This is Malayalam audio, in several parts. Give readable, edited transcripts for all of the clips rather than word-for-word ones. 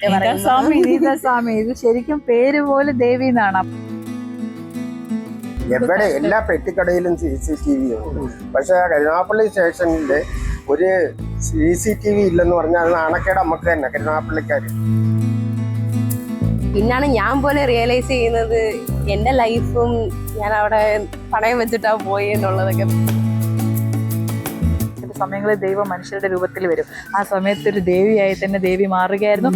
സ്വാമി സ്വാമി ഇത് ശരിക്കും പേര് പോലെ ദേവി എന്നാണ്. എവിടെ എല്ലാ പെട്ടിക്കടയിലും CCTV ഉണ്ട്. പക്ഷെ കരുനാഗപ്പള്ളി സ്റ്റേഷനിൽ ഒരു CCTV ഇല്ലെന്ന് പറഞ്ഞാൽ അത് നാണക്കേട് നമുക്ക് തന്നെ കരുനാഗപ്പള്ളിക്കാര്. പിന്നാണ് ഞാൻ പോലെ റിയലൈസ് ചെയ്യുന്നത് എന്റെ ലൈഫും ഞാൻ അവിടെ പണയം വെച്ചിട്ടാ പോയി എന്നുള്ളതൊക്കെ. ചില സമയങ്ങളിൽ ദൈവം മനുഷ്യരുടെ രൂപത്തിൽ വരും. ആ സമയത്ത് ഒരു ദേവിയായി തന്നെ ദേവി മാറുകയായിരുന്നു.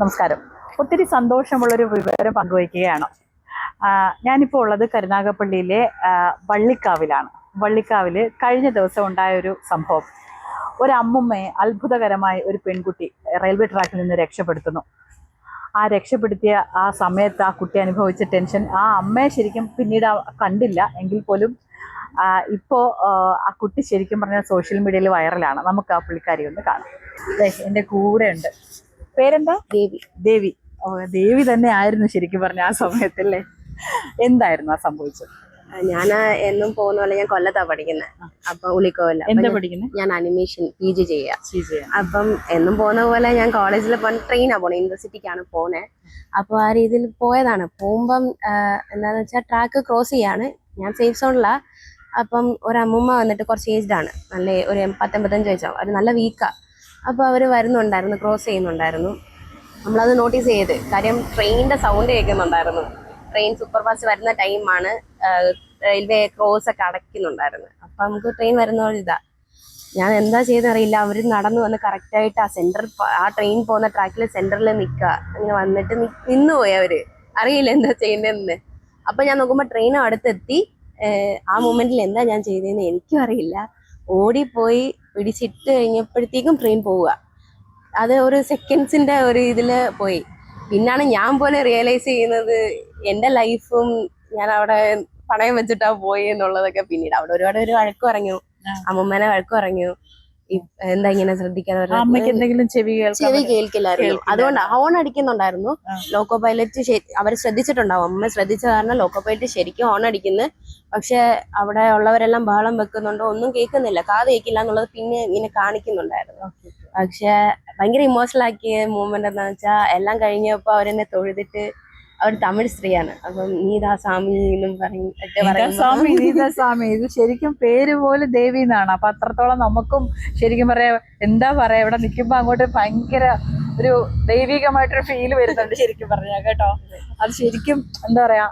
നമസ്കാരം. ഒത്തിരി സന്തോഷമുള്ളൊരു വിവരം പങ്കുവയ്ക്കുകയാണ്. ഞാനിപ്പോൾ ഉള്ളത് കരുനാഗപ്പള്ളിയിലെ വള്ളിക്കാവിലാണ്. വള്ളിക്കാവിൽ കഴിഞ്ഞ ദിവസം ഉണ്ടായൊരു സംഭവം. ഒരമ്മമ്മയെ അത്ഭുതകരമായി ഒരു പെൺകുട്ടി റെയിൽവേ ട്രാക്കിൽ നിന്ന് രക്ഷപ്പെടുത്തുന്നു. ആ രക്ഷപ്പെടുത്തിയ ആ സമയത്ത് ആ കുട്ടി അനുഭവിച്ച ടെൻഷൻ ആ അമ്മയെ ശരിക്കും പിന്നീട് കണ്ടില്ല എങ്കിൽ പോലും ഇപ്പോൾ ആ കുട്ടി ശരിക്കും പറഞ്ഞാൽ സോഷ്യൽ മീഡിയയിൽ വൈറലാണ്. നമുക്ക് ആ പുള്ളിക്കാരി ഒന്ന് കാണാം. എൻ്റെ കൂടെ ഉണ്ട്. പേരെന്താ? ദേവി. ദേവി. ഓ, ദേവി തന്നെ ആയിരുന്നു ശരിക്കും പറഞ്ഞ ആ സമയത്തല്ലേ? എന്തായിരുന്നു ആ സംഭവിച്ചത്? ഞാൻ എന്നും പോകുന്ന പോലെ ഞാൻ കൊല്ലത്താ പഠിക്കുന്നത്. അപ്പൊ ഉളിക്കോല എന്താ പഠിക്കുന്നത്? ഞാൻ അനിമേഷൻ PG ചെയ്യാം. അപ്പം എന്നും പോകുന്ന പോലെ ഞാൻ കോളേജിൽ ട്രെയിനാ പോണേ, യൂണിവേഴ്സിറ്റിക്കാണ് പോണേ. അപ്പൊ ആ രീതിയിൽ പോയതാണ്. പോകുമ്പം എന്താന്ന് വെച്ചാൽ ട്രാക്ക് ക്രോസ് ചെയ്യാണ്. ഞാൻ സേഫ് സോണിലാ. അപ്പം ഒരു അമ്മൂമ്മ വന്നിട്ട് കുറച്ച് ഏജ്ഡ് ആണ്, നല്ല ഒരു 85 വയസ്സാവും. അവർ നല്ല വീക്കാ. അപ്പൊ അവര് വരുന്നുണ്ടായിരുന്നു, ക്രോസ് ചെയ്യുന്നുണ്ടായിരുന്നു. നമ്മളത് നോട്ടീസ് ചെയ്ത്, കാര്യം ട്രെയിനിന്റെ സൗണ്ട് കേൾക്കുന്നുണ്ടായിരുന്നു. ട്രെയിൻ സൂപ്പർ ഫാസ്റ്റ് വരുന്ന ടൈമാണ്, റെയിൽവേ ക്രോസ് ഒക്കെ അടയ്ക്കുന്നുണ്ടായിരുന്നു. അപ്പൊ നമുക്ക് ട്രെയിൻ വരുന്ന ഇതാ. ഞാൻ എന്താ ചെയ്തെന്നറിയില്ല. അവർ നടന്നു വന്ന് കറക്റ്റായിട്ട് ആ ട്രെയിൻ പോകുന്ന ട്രാക്കിൽ സെന്ററിൽ നിൽക്കുക. അങ്ങനെ വന്നിട്ട് നിന്നുപോയി. അവര് അറിയില്ല എന്താ ചെയ്യുന്നതെന്ന്. അപ്പൊ ഞാൻ നോക്കുമ്പോൾ ട്രെയിൻ അടുത്തെത്തി. ആ മൊമെന്റിൽ എന്താ ഞാൻ ചെയ്തതെന്ന് എനിക്കും അറിയില്ല. ഓടിപ്പോയി പിടിച്ചിട്ട് കഴിഞ്ഞപ്പോഴത്തേക്കും ട്രെയിൻ പോവുക. അത് ഒരു സെക്കൻഡ്സിന്റെ ഒരു ഇതില് പോയി. പിന്നാണ് ഞാൻ പോലെ റിയലൈസ് ചെയ്യുന്നത് എന്റെ ലൈഫും ഞാൻ അവിടെ പണയം വെച്ചിട്ടാ പോയി എന്നുള്ളതൊക്കെ. പിന്നീട് അവിടെ ഒരുപാട് ഒരു വഴക്ക് പറഞ്ഞു, അമ്മമ്മേനെ വഴക്ക് പറഞ്ഞു. എന്താ ഇങ്ങനെ ശ്രദ്ധിക്കാതെ, അമ്മയ്ക്ക് എന്തെങ്കിലും ചെവി കേൾക്കില്ലായിരുന്നു. അതുകൊണ്ട് ഹോൺ അടിക്കുന്നുണ്ടായിരുന്നു. ലോക്കോ പൈലറ്റ് അവർ ശ്രദ്ധിച്ചിട്ടുണ്ടാവും. അമ്മ ശ്രദ്ധിച്ച കാരണം ലോക്കോ പൈലറ്റ് ശരിക്കും ഹോൺ അടിക്കുന്നു. പക്ഷെ അവിടെ ഉള്ളവരെല്ലാം ബഹളം വെക്കുന്നുണ്ടോ, ഒന്നും കേൾക്കുന്നില്ല, കാത് കേൾക്കില്ല എന്നുള്ളത് പിന്നെ ഇങ്ങനെ കാണിക്കുന്നുണ്ടായിരുന്നു. പക്ഷെ ഭയങ്കര ഇമോഷണൽ ആക്കിയ മൂവ്മെന്റ് എന്താന്ന് വെച്ചാൽ, എല്ലാം കഴിഞ്ഞപ്പോ അവരെന്നെ തൊഴുതിട്ട്, അവർ തമിഴ് സ്ത്രീയാണ്. അപ്പം നീതാ സ്വാമി എന്നും സ്വാമി ഇത് ശരിക്കും പേര് പോലെ ദേവി എന്നാണ്. അപ്പൊ അത്രത്തോളം നമുക്കും ശരിക്കും പറയാ, എന്താ പറയാ, ഇവിടെ നിൽക്കുമ്പോ അങ്ങോട്ട് ഭയങ്കര ഒരു ദൈവികമായിട്ടൊരു ഫീല് വരുന്നുണ്ട് ശരിക്കും പറഞ്ഞാ കേട്ടോ. അത് ശരിക്കും എന്താ പറയാ,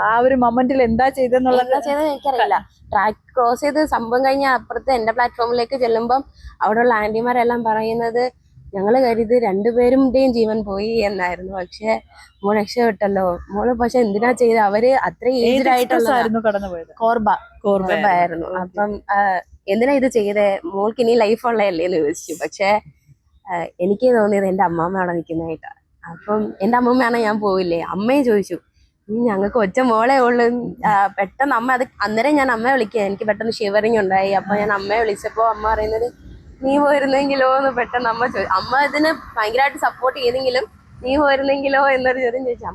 ആ ഒരു മൊമെന്റിൽ എന്താ ചെയ്തെന്നുള്ളത് എനിക്കറിയില്ല. ട്രാക്ക് ക്രോസ് ചെയ്ത് സംഭവം കഴിഞ്ഞ അപ്പുറത്ത് എന്റെ പ്ലാറ്റ്ഫോമിലേക്ക് ചെല്ലുമ്പം അവിടെയുള്ള ആന്റിമാരെല്ലാം പറയുന്നത്, ഞങ്ങള് കരുതി രണ്ടുപേരുടെയും ജീവൻ പോയി എന്നായിരുന്നു. പക്ഷെ മോൾ രക്ഷപ്പെട്ടല്ലോ. മോള് പക്ഷെ എന്തിനാ ചെയ്ത്, അവര് അത്ര ഏജ്ഡ് ആയിട്ടുള്ള കോർബ ആയിരുന്നു. അപ്പം എന്തിനാ ഇത് ചെയ്തേ, മോൾക്ക് ഇനി ലൈഫ് ഉള്ളതല്ലേ എന്ന് ചോദിച്ചു. പക്ഷെ എനിക്ക് തോന്നിയത് എന്റെ അമ്മമ്മ അവിടെ നിൽക്കുന്നതായിട്ടാ. അപ്പം എന്റെ അമ്മമ്മയാണെ ഞാൻ പോവില്ലേ. അമ്മയെ ചോദിച്ചു, ഞങ്ങൾക്ക് ഒറ്റ മോളെ ഉള്ളു. പെട്ടെന്ന് അമ്മ അന്നേരം ഞാൻ അമ്മയെ വിളിക്കുക. എനിക്ക് പെട്ടെന്ന് ഷിവറിങ് ഉണ്ടായി. അപ്പൊ ഞാൻ അമ്മയെ വിളിച്ചപ്പോ അമ്മ പറയുന്നത്, നീ പോയിരുന്നെങ്കിലോ എന്ന് പെട്ടെന്ന് അമ്മ ചോദിച്ചു. അമ്മ ഇതിന് ഭയങ്കരമായിട്ട് സപ്പോർട്ട് ചെയ്തെങ്കിലും നീ പോയിരുന്നെങ്കിലോ എന്നൊരു ചോദ്യം ചോദിച്ചു.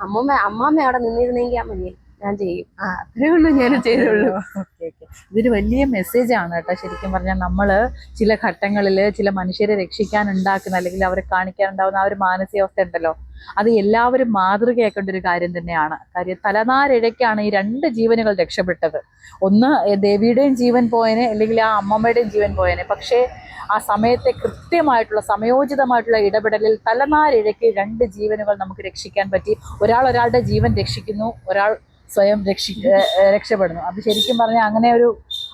അമ്മമ്മ അവിടെ നിന്നിരുന്നെങ്കിൽ അമ്മ ഞാൻ ചെയ്യും. അത്രേ ഉള്ളൂ ഞാൻ ചെയ്തുള്ളൂ. ഇതൊരു വലിയ മെസ്സേജ് ആണ് കേട്ടോ. ശരിക്കും പറഞ്ഞാൽ നമ്മള് ചില ഘട്ടങ്ങളിൽ ചില മനുഷ്യരെ രക്ഷിക്കാൻ ഉണ്ടാക്കുന്ന, അല്ലെങ്കിൽ അവരെ കാണിക്കാനുണ്ടാവുന്ന ആ ഒരു മാനസികാവസ്ഥ ഉണ്ടല്ലോ, അത് എല്ലാവരും മാതൃകയാക്കേണ്ട ഒരു കാര്യം തന്നെയാണ്. കാര്യം തലനാരിഴയ്ക്കാണ് ഈ 2 ജീവനുകൾ രക്ഷപ്പെട്ടത്. ഒന്ന് ദേവിയുടെയും ജീവൻ പോയനെ, അല്ലെങ്കിൽ ആ അമ്മമ്മയുടെയും ജീവൻ പോയനെ. പക്ഷേ ആ സമയത്തെ കൃത്യമായിട്ടുള്ള സമയോചിതമായിട്ടുള്ള ഇടപെടലിൽ തലനാരിഴയ്ക്ക് 2 ജീവനുകൾ നമുക്ക് രക്ഷിക്കാൻ പറ്റി. ഒരാളുടെ ജീവൻ രക്ഷിക്കുന്നു, ഒരാൾ സ്വയം രക്ഷപ്പെടുന്നു. അത് ശരിക്കും പറഞ്ഞാൽ അങ്ങനെ ഒരു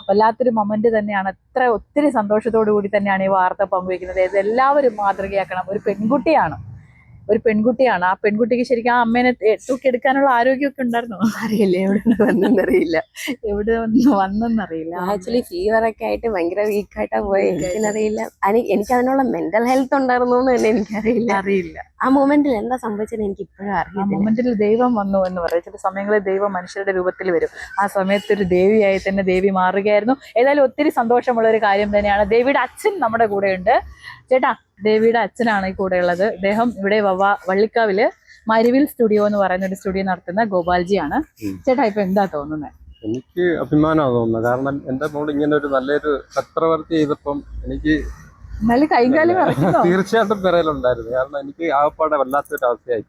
വല്ലാത്തൊരു മൊമെന്റ് തന്നെയാണ്. ഒത്തിരി സന്തോഷത്തോടു കൂടി തന്നെയാണ് ഈ വാർത്ത പങ്കുവയ്ക്കുന്നത്. ഇത് എല്ലാവരും മാതൃകയാക്കണം. ഒരു പെൺകുട്ടിയാണ്. ആ പെൺകുട്ടിക്ക് ശരിക്കും ആ അമ്മേനെ തൂക്കിയെടുക്കാനുള്ള ആരോഗ്യമൊക്കെ ഉണ്ടായിരുന്നോ? അറിയില്ല, എവിടെ വന്നെന്നറിയില്ല. ആക്ച്വലി ഫീവർ ഒക്കെ ആയിട്ട് ഭയങ്കര വീക്കായിട്ടാ പോയി. എനിക്കറിയില്ല, എനിക്ക് അതിനുള്ള മെന്റൽ ഹെൽത്ത് ഉണ്ടായിരുന്നു എന്ന് തന്നെ എനിക്കറിയില്ല. ആ മൊമെന്റിൽ എന്താ സംഭവിച്ചത് എനിക്ക് ഇപ്പോഴും അറിയാം. ആ മൊമെന്റിൽ ദൈവം വന്നു എന്ന് പറയും. ചില സമയങ്ങളിൽ ദൈവം മനുഷ്യരുടെ രൂപത്തിൽ വരും. ആ സമയത്ത് ഒരു ദേവിയായി തന്നെ ദേവി മാറുകയായിരുന്നു. ഏതായാലും ഒത്തിരി സന്തോഷമുള്ള ഒരു കാര്യം തന്നെയാണ്. ദേവിയുടെ അച്ഛൻ നമ്മുടെ കൂടെയുണ്ട്. ചേട്ടാ, ദേവിയുടെ അച്ഛനാണ് ഈ കൂടെ ഉള്ളത്. അദ്ദേഹം ഇവിടെ വള്ളിക്കാവില് മരുവിൽ സ്റ്റുഡിയോ എന്ന് പറയുന്ന ഒരു സ്റ്റുഡിയോ നടത്തുന്ന ഗോപാൽജിയാണ്. ചേട്ടാ, ഇപ്പൊ എന്താ തോന്നുന്നത്? എനിക്ക് അഭിമാനമാണ് തോന്നുന്നത്. കാരണം എൻ്റെ മോൾ ഇങ്ങനെ ഒരു നല്ലൊരു സത്പ്രവർത്തി ചെയ്തപ്പം എനിക്ക് എന്നാലും കൈകാലം മറക്കുന്നോ? തീർച്ചയായിട്ടും പിറയിലുണ്ടായിരുന്നു. കാരണം എനിക്ക് ആകപ്പാടെ വല്ലാത്തൊരു അവസ്ഥയായി.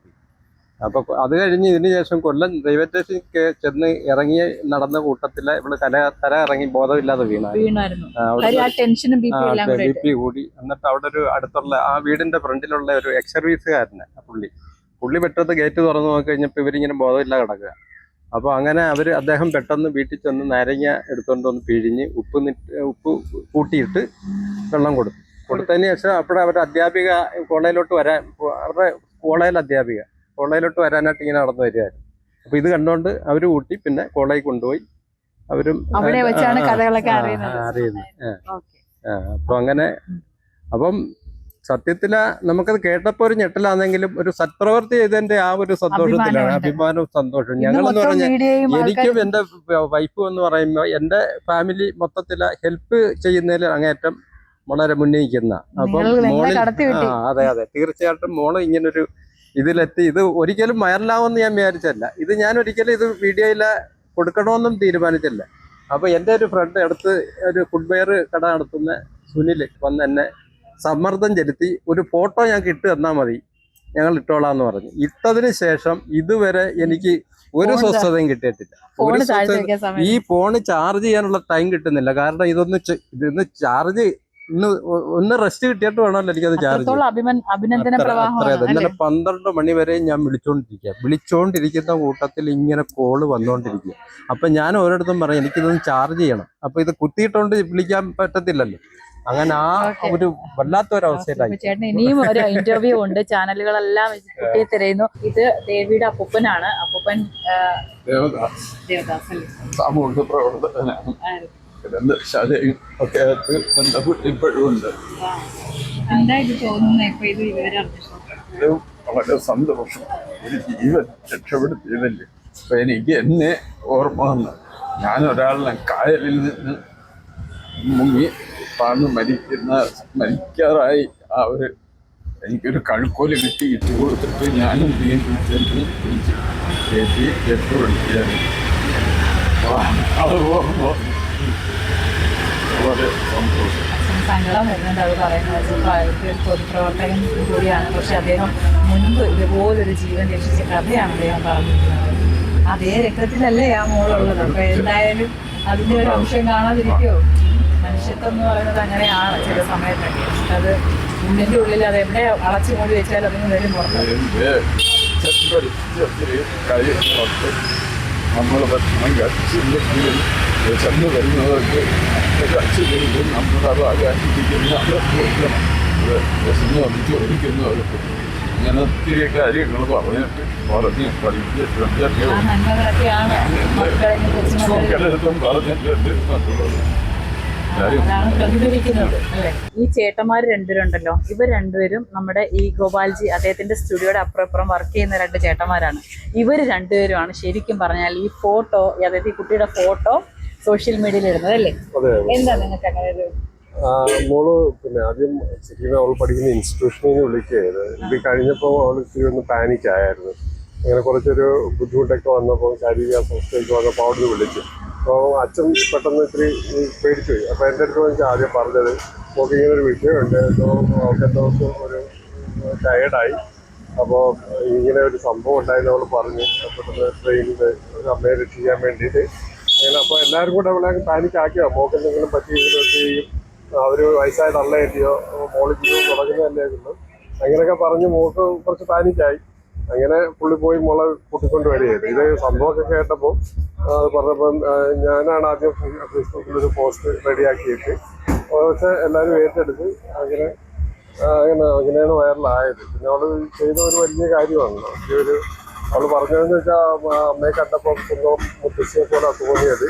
അപ്പൊ അത് കഴിഞ്ഞ് ഇതിന് ശേഷം കൊല്ലം റെയിൽവേ സ്റ്റേഷനിൽ ചെന്ന് ഇറങ്ങി നടന്ന കൂട്ടത്തില് ഇവള് തല ഇറങ്ങി ബോധമില്ലാതെ വീണായിരുന്നു. ടെൻഷനും ബി പി കൂടി. എന്നിട്ട് അവിടെ ഒരു അടുത്തുള്ള ആ വീടിന്റെ ഫ്രണ്ടിലുള്ള ഒരു എക്സ് സർവീസുകാരന് പുള്ളി പെട്ടെന്ന് ഗേറ്റ് തുറന്നു നോക്കി കഴിഞ്ഞപ്പോ ഇവരിങ്ങനെ ബോധമില്ല കിടക്കുക. അപ്പൊ അങ്ങനെ അദ്ദേഹം പെട്ടെന്ന് വീട്ടിൽ ചെന്ന് നാരങ്ങ എടുത്തുകൊണ്ട് വന്ന് പിഴിഞ്ഞ് ഉപ്പ് കൂട്ടിയിട്ട് വെള്ളം കൊടുത്തതിന് ശേഷം അപ്പോഴെ അവരുടെ അധ്യാപിക അവരുടെ കോളേജിലോട്ട് വരാനായിട്ട് ഇങ്ങനെ നടന്നു വരികയായിരുന്നു. അപ്പൊ ഇത് കണ്ടോണ്ട് അവര് കൂട്ടി പിന്നെ കോളേജിൽ കൊണ്ടുപോയി. അവരും അവിടെ വെച്ചാണ് കഥകളൊക്കെ അറിയുന്നത്. അപ്പൊ അങ്ങനെ അപ്പം സത്യത്തില് നമുക്കത് കേട്ടപ്പോ ഒരു ഞെട്ടലാണെങ്കിലും ഒരു സത്പ്രവൃത്തി ചെയ്തതിന്റെ ആ ഒരു സന്തോഷത്തിലാണ്, അഭിമാനവും സന്തോഷവും. ഞങ്ങളെന്ന് പറഞ്ഞാൽ എനിക്കും എന്റെ വൈഫും എന്ന് പറയുമ്പോൾ എന്റെ ഫാമിലി മൊത്തത്തില് ഹെൽപ്പ് ചെയ്യുന്നതിൽ അങ്ങേറ്റം വളരെ മുന്നിൽ നിൽക്കുന്ന. അപ്പം മോളിൽ അതെ തീർച്ചയായിട്ടും മോള് ഇങ്ങനൊരു ഇതിലെത്തി. ഇത് ഒരിക്കലും വൈറലാവുമെന്ന് ഞാൻ വിചാരിച്ചല്ല. ഞാൻ ഒരിക്കലും ഇത് വീഡിയോയില് കൊടുക്കണമെന്നും തീരുമാനിച്ചില്ല. അപ്പൊ എൻ്റെ ഒരു ഫ്രണ്ട് അടുത്ത് ഒരു ഫുട്വെയർ കട നടത്തുന്ന സുനിൽ വന്ന് എന്നെ സമ്മർദ്ദം ചെലുത്തി ഒരു ഫോട്ടോ ഞങ്ങൾക്ക് ഇട്ട് തന്നാൽ മതി, ഞങ്ങൾ ഇട്ടോളാന്ന് പറഞ്ഞു. ഇട്ടതിന് ശേഷം ഇതുവരെ എനിക്ക് ഒരു സ്വസ്ഥതയും കിട്ടിയിട്ടില്ല. ഈ ഫോണ് ചാർജ് ചെയ്യാനുള്ള ടൈം കിട്ടുന്നില്ല. കാരണം ഇതൊന്ന് ചാർജ് ഒന്ന് റെസ്റ്റ് കിട്ടിയിട്ട് വേണമല്ലോ എനിക്കത് ചാർജ് ചെയ്യാൻ. ഇന്നലെ 12 മണി വരെ ഞാൻ വിളിച്ചോണ്ടിരിക്കുന്ന കൂട്ടത്തിൽ ഇങ്ങനെ കോള് വന്നുകൊണ്ടിരിക്കുക. അപ്പൊ ഞാൻ ഓരോരുത്തരും പറയും എനിക്കിതൊന്ന് ചാർജ് ചെയ്യണം. അപ്പൊ ഇത് കുത്തിയിട്ടോണ്ട് വിളിക്കാൻ പറ്റത്തില്ലല്ലോ. അങ്ങനെ ആ ഒരു വല്ലാത്തൊരവസ്ഥയിലായി. ചേട്ടൻ ഇനിയും ഒരു ഇന്റർവ്യൂ ഉണ്ട്, ചാനലുകളെല്ലാം കുട്ടിയെ തിരയുന്നു. ഇത് ദേവിയുടെ അപ്പൂപ്പനാണ്. അപ്പൂപ്പൻ ദേവദാസ് സാമൂഹിക പ്രവർത്തകനാണ്. ശാലയും ഒക്കെ ആയിട്ട് ബന്ധപ്പെട്ട് ഇപ്പോഴും ഉണ്ട്. ഇത് വളരെ സന്തോഷം. ഒരു ജീവൻ രക്ഷപ്പെടുത്തിയതല്ലേ. അപ്പൊ എനിക്ക് എന്നെ ഓർമ്മ വന്ന് ഞാൻ ഒരാളിനെ കായലിൽ നിന്ന് മുങ്ങി താഴ്ന്നു മരിക്കാറായി. എനിക്കൊരു കഴുക്കോല് കിട്ടി ഇട്ട് കൊടുത്തിട്ട് ഞാനും വീണ്ടും ചെന്ന് കയറ്റി രക്ഷപ്പെടുത്തിയാണ്. അത് ഓർമ്മ വളരെ സന്തോഷം. സങ്കടം വരുന്നുണ്ട് അത് പറയുന്നത്. പൊതുപ്രവർത്തകൻ കൂടിയാണ്. പക്ഷെ അദ്ദേഹം മുൻപ് ഇതുപോലൊരു ജീവൻ രക്ഷിച്ച കഥയാണ് അദ്ദേഹം പറഞ്ഞിരിക്കുന്നത്. അതേ രക്തത്തിലല്ലേ ആ മോളുള്ളത്. അപ്പൊ എന്തായാലും അതിന്റെ ഒരു അംശം കാണാതിരിക്കുമോ? മനുഷ്യത്വം എന്ന് പറയുന്നത് അങ്ങനെയാണ് ചില സമയത്തൊക്കെ. അത് ഉള്ളിന്റെ ഉള്ളിൽ അത് എവിടെ അടച്ചു മൂടി വെച്ചാൽ അതിന് വരും പുറത്ത്. നമ്മൾ ഭക്ഷണം കഴിച്ചില്ലെങ്കിലും ചെന്ന് വരുന്നവർക്ക് കഴിച്ചില്ലെങ്കിലും നമ്മളത് ആകാശിപ്പിക്കുന്ന ചോദിക്കുന്നവർക്ക് ഇങ്ങനെ ഒത്തിരി കാര്യങ്ങൾ പറഞ്ഞിട്ട് പഠിച്ചിട്ടും പറഞ്ഞിട്ടുണ്ട് മറ്റുള്ളത്. അതാണ് പ്രതിഫലിക്കുന്നത് അല്ലെ. ഈ ചേട്ടന്മാർ രണ്ടുപേരുണ്ടല്ലോ, ഇവർ രണ്ടുപേരും നമ്മുടെ ഈ ഗോപാൽജി അദ്ദേഹത്തിന്റെ സ്റ്റുഡിയോയുടെ അപ്പുറം വർക്ക് ചെയ്യുന്ന 2 ചേട്ടന്മാരാണ്. ഇവർ രണ്ടുപേരുമാണ് ശരിക്കും പറഞ്ഞാൽ ഈ ഫോട്ടോ, അതായത് ഈ കുട്ടിയുടെ ഫോട്ടോ സോഷ്യൽ മീഡിയയിൽ ഇടുന്നത് അല്ലേ. എന്താ നിങ്ങൾക്ക് അങ്ങനെ ഒരു മോള് പിന്നെ ആദ്യം ശരിക്കും അവൾ പഠിക്കുന്ന ഇൻസ്റ്റിറ്റ്യൂഷനിൽ നിന്ന് വിളിക്കുകയത്. ഇത് കഴിഞ്ഞപ്പോൾ അവൾ ഇത്തിരി ഒന്ന് പാനിക് ആയിരുന്നു. അങ്ങനെ കുറച്ചൊരു ബുദ്ധിമുട്ടൊക്കെ വന്നപ്പോൾ ശാരീരിക അസ്വസ്ഥയൊക്കെ വന്നപ്പോൾ അവിടെ നിന്ന് വിളിച്ചു. അപ്പോൾ അച്ഛൻ പെട്ടെന്ന് ഇത്തിരി പേടിച്ചു പോയി. അപ്പോൾ എൻ്റെ അടുത്ത് വെച്ചാൽ ആദ്യം പറഞ്ഞത് നമുക്ക് ഇങ്ങനെ ഒരു വിഷയമുണ്ട്, അവൾക്ക് എന്തോ ഒരു ടയേർഡായി. അപ്പോൾ ഇങ്ങനെ ഒരു സംഭവം ഉണ്ടായെന്ന് അവൾ പറഞ്ഞു. പെട്ടെന്ന് ട്രെയിനിൽ ഒരു അമ്മയെ രക്ഷിക്കാൻ വേണ്ടിയിട്ട് അങ്ങനെ. അപ്പോൾ എല്ലാവരും കൂടെ അവളെ പാനിക് ആക്കിയോ, മോക്ക് എന്തെങ്കിലും ചെയ്യും, അവർ വയസ്സായ തള്ളയേറ്റിയോ മോള് ജീവിതം തുടങ്ങുന്നതല്ലേ ഉള്ളൂ അങ്ങനെയൊക്കെ പറഞ്ഞ് മോക്ക് കുറച്ച് പാനിക്കായി. അങ്ങനെ പുള്ളി പോയി മോളെ കൂട്ടിക്കൊണ്ട് വരികയായിരുന്നു. ഇത് സംഭവമൊക്കെ കേട്ടപ്പോൾ പറഞ്ഞപ്പം ഞാനാണ് ആദ്യം ഫേസ്ബുക്കിലൊരു പോസ്റ്റ് റെഡിയാക്കിയിട്ട് പക്ഷെ എല്ലാവരും ഏറ്റെടുത്ത് അങ്ങനെയാണ് വൈറലായത്. പിന്നെ അവൾ ചെയ്ത ഒരു വലിയ കാര്യമാണ്. അവൾ പറഞ്ഞതെന്ന് വെച്ചാൽ അമ്മയെ കണ്ടപ്പോൾ സ്വന്തം മുത്തശ്ശിയെ പോലെ തോന്നിയത്.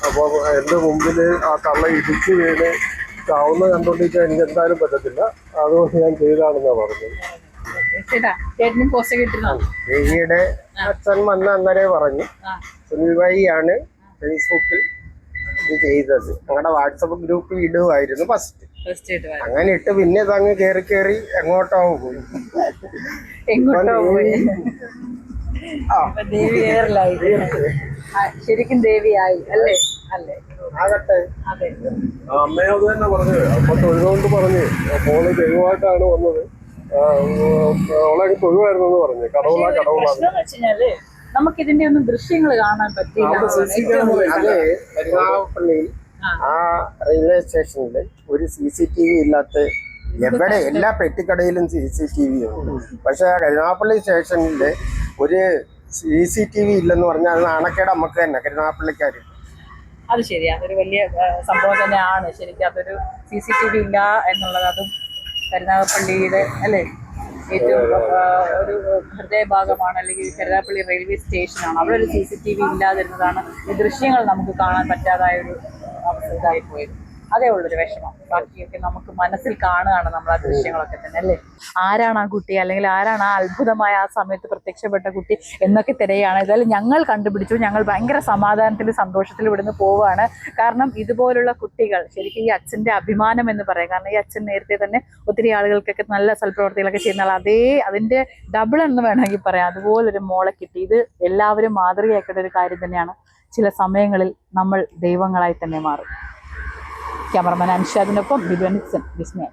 അപ്പോൾ എൻ്റെ മുമ്പിൽ ആ തള്ള ഇടിച്ച് വീണ് ചാവുന്ന കണ്ടുകൊണ്ടിരിക്കാൻ എനിക്ക് എന്തായാലും പറ്റത്തില്ല, അതുകൊണ്ട് ഞാൻ ചെയ്താണെന്നാണ് പറഞ്ഞത്. ദേവിയുടെ അച്ഛൻ വന്ന് അന്നേരം പറഞ്ഞു സുനിൽ ഭായിയാണ് ഫേസ്ബുക്കിൽ ഇത് ചെയ്തത്. ഞങ്ങളുടെ വാട്സപ്പ് ഗ്രൂപ്പിൽ ഇടുമായിരുന്നു ഫസ്റ്റ്. അങ്ങനെ ഇട്ട് പിന്നെ ഇതങ്ങ് കയറി എങ്ങോട്ടോ പോയി. ശരിക്കും ദേവിയായി അല്ലേ? ആകട്ടെ. അതെ. അമ്മയെ അത് തന്നെ പറഞ്ഞത്. അമ്മ തൊഴുതുകൊണ്ട് പറഞ്ഞു മോള് ദൈവമായിട്ടാണ് വന്നത്, അവളെ തൊഴുവായിരുന്നു എന്ന് പറഞ്ഞു. കടവുളാണ്. നമുക്ക് ഇതിന്റെ ഒന്നും ദൃശ്യങ്ങൾ കാണാൻ പറ്റില്ല. അത് കരുനാഗപ്പള്ളിയിൽ ആ റെയിൽവേ സ്റ്റേഷനിൽ ഒരു CCTV ഇല്ലാത്ത, എവിടെ എല്ലാ പെട്ടിക്കടയിലും CCTV ഉണ്ട്. പക്ഷെ കരുനാഗപ്പള്ളി സ്റ്റേഷനിൽ ഒരു CCTV ഇല്ലെന്ന് പറഞ്ഞാൽ അത് നാണക്കേട് നമുക്ക് തന്നെ കരുനാഗപ്പള്ളിക്കാർ. അത് ശരി, അതൊരു വലിയ സംഭവം തന്നെയാണ് ശരിക്കും. അതൊരു CCTV ഇല്ല എന്നുള്ളത് അതും കരുനാഗപ്പള്ളിയുടെ അല്ലേ ഏറ്റവും ഒരു ഹൃദയഭാഗമാണ്, അല്ലെങ്കിൽ കരുനാഗപ്പള്ളി റെയിൽവേ സ്റ്റേഷനാണ്. അവിടെ ഒരു CCTV ഇല്ലാതിരുന്നതാണ് ഈ ദൃശ്യങ്ങൾ നമുക്ക് കാണാൻ പറ്റാതായ ഒരു ഇതായി പോയത്. അതേ ഉള്ളൊരു വിഷമം. ബാക്കിയൊക്കെ നമുക്ക് മനസ്സിൽ കാണുകയാണ് നമ്മൾ ആ ദൃശ്യങ്ങളൊക്കെ തന്നെ അല്ലേ. ആരാണ് ആ കുട്ടി, അല്ലെങ്കിൽ ആരാണ് ആ അത്ഭുതമായ ആ സമയത്ത് പ്രത്യക്ഷപ്പെട്ട കുട്ടി എന്നൊക്കെ തിരയാണ്. ഏതായാലും ഞങ്ങൾ കണ്ടുപിടിച്ചു. ഞങ്ങൾ ഭയങ്കര സമാധാനത്തിൽ സന്തോഷത്തിൽ ഇവിടുന്ന് പോവുകയാണ്. കാരണം ഇതുപോലുള്ള കുട്ടികൾ ശരിക്കും ഈ അച്ഛൻ്റെ അഭിമാനം എന്ന് പറയാം. കാരണം ഈ അച്ഛൻ നേരത്തെ തന്നെ ഒത്തിരി ആളുകൾക്കൊക്കെ നല്ല സൽപ്രവർത്തികളൊക്കെ ചെയ്യുന്ന അതിൻ്റെ ഡബിൾ എന്ന് വേണമെങ്കിൽ പറയാം. അതുപോലൊരു മോളെ കിട്ടി. ഇത് എല്ലാവരും മാതൃകയാക്കേണ്ട ഒരു കാര്യം തന്നെയാണ്. ചില സമയങ്ങളിൽ നമ്മൾ ദൈവങ്ങളായി തന്നെ മാറും. ക്യാമറമാൻ അൻഷാദിനൊപ്പം ബിജു നിക്സൺ, വിസ്മയ.